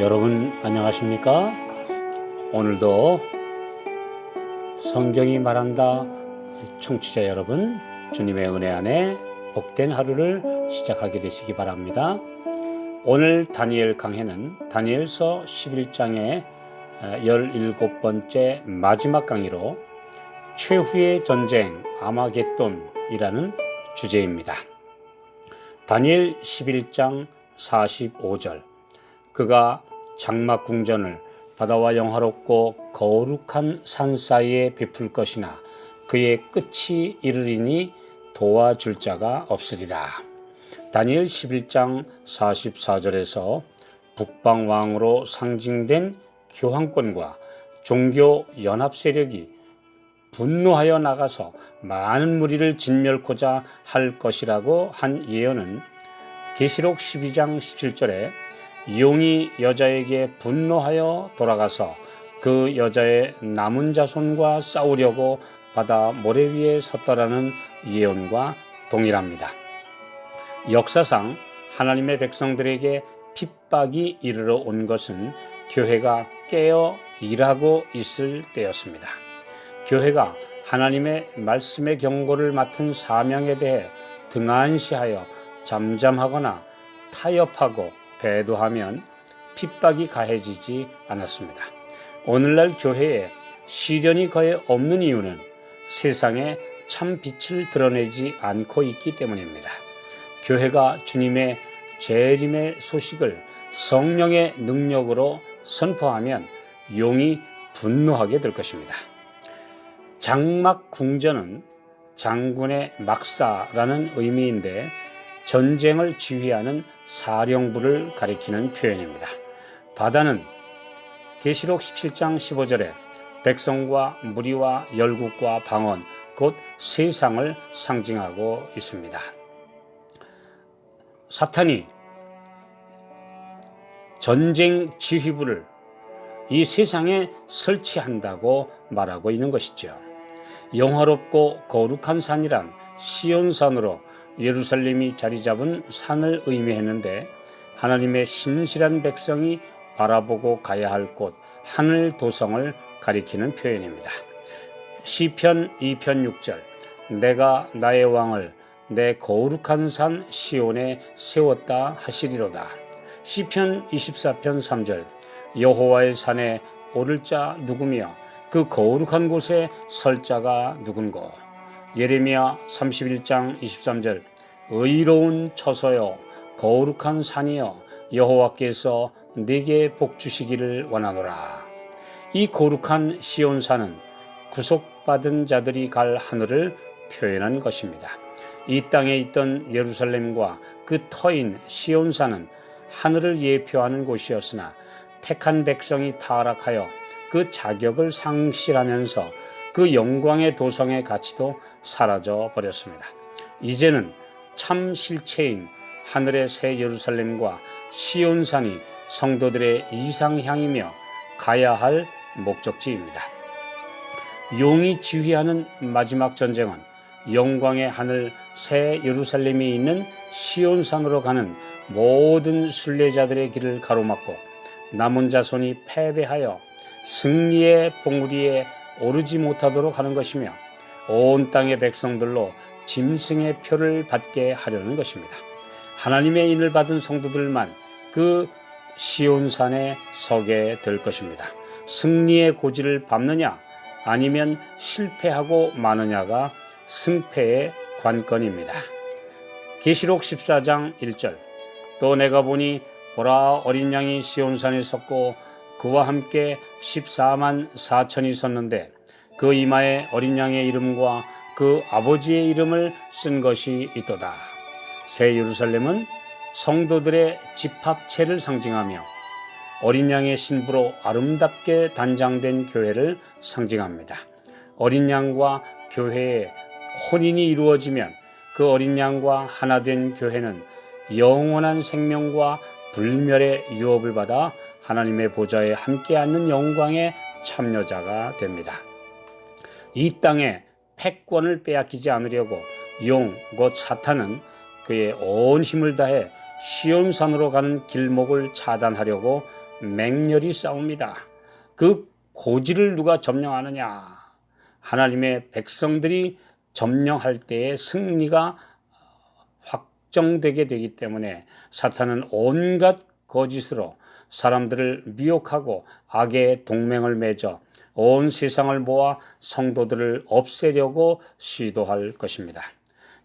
여러분 안녕하십니까? 오늘도 성경이 말한다 청취자 여러분, 주님의 은혜 안에 복된 하루를 시작하게 되시기 바랍니다. 오늘 다니엘 강해는 다니엘서 11장의 17번째 마지막 강의로 최후의 전쟁 아마겟돈이라는 주제입니다. 다니엘 11장 45절, 그가 장막 궁전을 바다와 영화롭고 거룩한 산 사이에 베풀 것이나 그의 끝이 이르리니 도와줄 자가 없으리라. 다니엘 11장 44절에서 북방왕으로 상징된 교황권과 종교 연합 세력이 분노하여 나가서 많은 무리를 진멸코자 할 것이라고 한 예언은 계시록 12장 17절에 용이 여자에게 분노하여 돌아가서 그 여자의 남은 자손과 싸우려고 바다 모래 위에 섰더라는 예언과 동일합니다. 역사상 하나님의 백성들에게 핍박이 이르러 온 것은 교회가 깨어 일하고 있을 때였습니다. 교회가 하나님의 말씀의 경고를 맡은 사명에 대해 등한시하여 잠잠하거나 타협하고 배도하면 핍박이 가해지지 않았습니다. 오늘날 교회에 시련이 거의 없는 이유는 세상에 참 빛을 드러내지 않고 있기 때문입니다. 교회가 주님의 재림의 소식을 성령의 능력으로 선포하면 용이 분노하게 될 것입니다. 장막 궁전은 장군의 막사라는 의미인데 전쟁을 지휘하는 사령부를 가리키는 표현입니다. 바다는 계시록 17장 15절에 백성과 무리와 열국과 방언, 곧 세상을 상징하고 있습니다. 사탄이 전쟁 지휘부를 이 세상에 설치한다고 말하고 있는 것이죠. 영화롭고 거룩한 산이란 시온산으로 예루살렘이 자리 잡은 산을 의미했는데 하나님의 신실한 백성이 바라보고 가야 할 곳 하늘 도성을 가리키는 표현입니다. 시편 2편 6절, 내가 나의 왕을 내 거룩한 산 시온에 세웠다 하시리로다. 시편 24편 3절, 여호와의 산에 오를 자 누구며 그 거룩한 곳에 설 자가 누군고. 예레미야 31장 23절, 의로운 처소여 거룩한 산이여 여호와께서 네게 복 주시기를 원하노라. 이 거룩한 시온산은 구속받은 자들이 갈 하늘을 표현한 것입니다. 이 땅에 있던 예루살렘과 그 터인 시온산은 하늘을 예표하는 곳이었으나 택한 백성이 타락하여 그 자격을 상실하면서 그 영광의 도성의 가치도 사라져 버렸습니다. 이제는 참 실체인 하늘의 새 예루살렘과 시온산이 성도들의 이상향이며 가야 할 목적지입니다. 용이 지휘하는 마지막 전쟁은 영광의 하늘 새 예루살렘이 있는 시온산으로 가는 모든 순례자들의 길을 가로막고 남은 자손이 패배하여 승리의 봉우리에 오르지 못하도록 하는 것이며 온 땅의 백성들로 짐승의 표를 받게 하려는 것입니다. 하나님의 인을 받은 성도들만 그 시온산에 서게 될 것입니다. 승리의 고지를 밟느냐 아니면 실패하고 마느냐가 승패의 관건입니다. 계시록 14장 1절, 또 내가 보니 보라 어린 양이 시온산에 섰고 그와 함께 14만 4천이 섰는데 그 이마에 어린 양의 이름과 그 아버지의 이름을 쓴 것이 있도다. 새 예루살렘은 성도들의 집합체를 상징하며 어린 양의 신부로 아름답게 단장된 교회를 상징합니다. 어린 양과 교회의 혼인이 이루어지면 그 어린 양과 하나 된 교회는 영원한 생명과 불멸의 유업을 받아 하나님의 보좌에 함께 앉는 영광의 참여자가 됩니다. 이 땅에 패권을 빼앗기지 않으려고 용, 곧 사탄은 그의 온 힘을 다해 시온산으로 가는 길목을 차단하려고 맹렬히 싸웁니다. 그 고지를 누가 점령하느냐? 하나님의 백성들이 점령할 때의 승리가 확정되게 되기 때문에 사탄은 온갖 거짓으로 사람들을 미혹하고 악의 동맹을 맺어 온 세상을 모아 성도들을 없애려고 시도할 것입니다.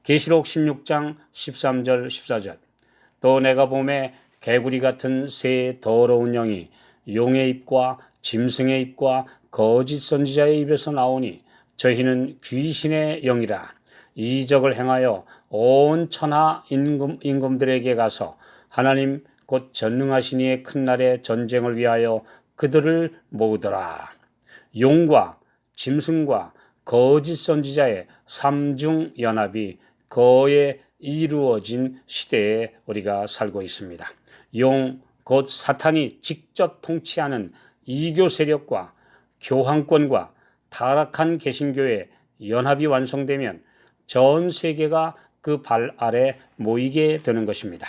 계시록 16장 13절 14절 또 내가 보매 개구리 같은 새 더러운 영이 용의 입과 짐승의 입과 거짓 선지자의 입에서 나오니 저희는 귀신의 영이라. 이적을 행하여 온 천하 임금들에게 가서 하나님 곧 전능하신 이의 큰 날의 전쟁을 위하여 그들을 모으더라. 용과 짐승과 거짓 선지자의 삼중 연합이 거의 이루어진 시대에 우리가 살고 있습니다. 용, 곧 사탄이 직접 통치하는 이교 세력과 교황권과 타락한 개신교의 연합이 완성되면 전 세계가 그 발 아래 모이게 되는 것입니다.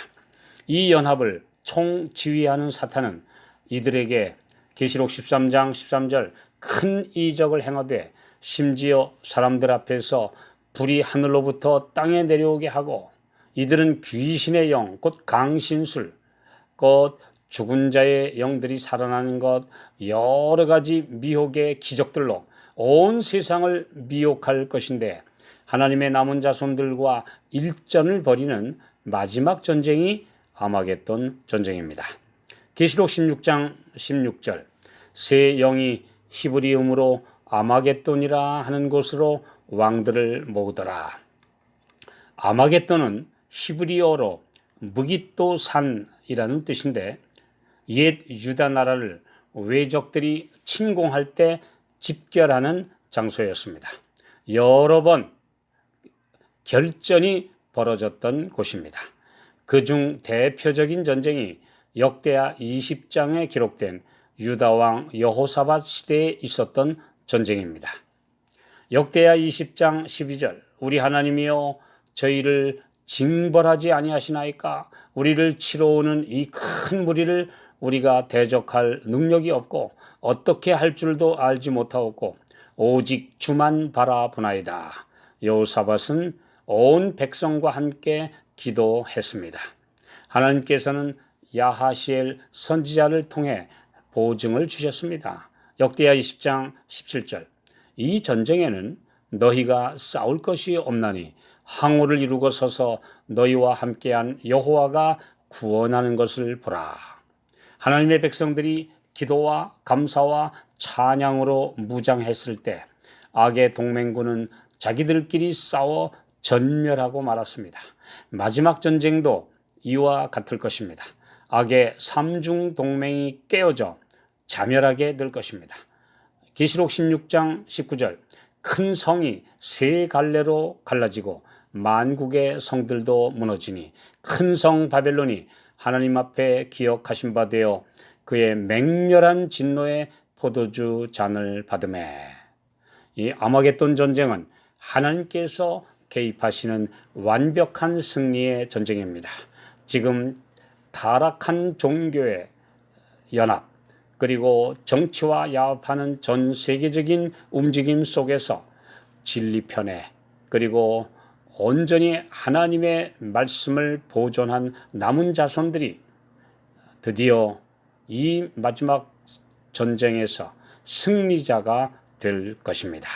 이 연합을 총지휘하는 사탄은 이들에게 계시록 13장 13절 큰 이적을 행하되 심지어 사람들 앞에서 불이 하늘로부터 땅에 내려오게 하고 이들은 귀신의 영, 곧 강신술, 곧 죽은 자의 영들이 살아나는 것, 여러 가지 미혹의 기적들로 온 세상을 미혹할 것인데 하나님의 남은 자손들과 일전을 벌이는 마지막 전쟁이 아마겟돈 전쟁입니다. 계시록 16장 16절 새 영이 히브리음으로 아마겟돈이라 하는 곳으로 왕들을 모으더라. 아마겟돈은 히브리어로 무깃도산이라는 뜻인데 옛 유다 나라를 외적들이 침공할 때 집결하는 장소였습니다. 여러 번 결전이 벌어졌던 곳입니다. 그중 대표적인 전쟁이 역대하 20장에 기록된 유다왕 여호사밧 시대에 있었던 전쟁입니다. 역대하 20장 12절 우리 하나님이여 저희를 징벌하지 아니하시나이까? 우리를 치러 오는 이 큰 무리를 우리가 대적할 능력이 없고 어떻게 할 줄도 알지 못하였고 오직 주만 바라보나이다. 여호사밧은 온 백성과 함께 기도했습니다. 하나님께서는 야하시엘 선지자를 통해 보증을 주셨습니다. 역대하 20장 17절 이 전쟁에는 너희가 싸울 것이 없나니 항우를 이루고 서서 너희와 함께한 여호와가 구원하는 것을 보라. 하나님의 백성들이 기도와 감사와 찬양으로 무장했을 때 악의 동맹군은 자기들끼리 싸워 전멸하고 말았습니다. 마지막 전쟁도 이와 같을 것입니다. 악의 삼중 동맹이 깨어져 자멸하게 될 것입니다. 계시록 16장 19절 큰 성이 세 갈래로 갈라지고 만국의 성들도 무너지니 큰 성 바벨론이 하나님 앞에 기억하신 바 되어 그의 맹렬한 진노의 포도주 잔을 받으매. 이 아마겟돈 전쟁은 하나님께서 개입하시는 완벽한 승리의 전쟁입니다. 지금 타락한 종교의 연합 그리고 정치와 야합하는 전 세계적인 움직임 속에서 진리편에 그리고 온전히 하나님의 말씀을 보존한 남은 자손들이 드디어 이 마지막 전쟁에서 승리자가 될 것입니다.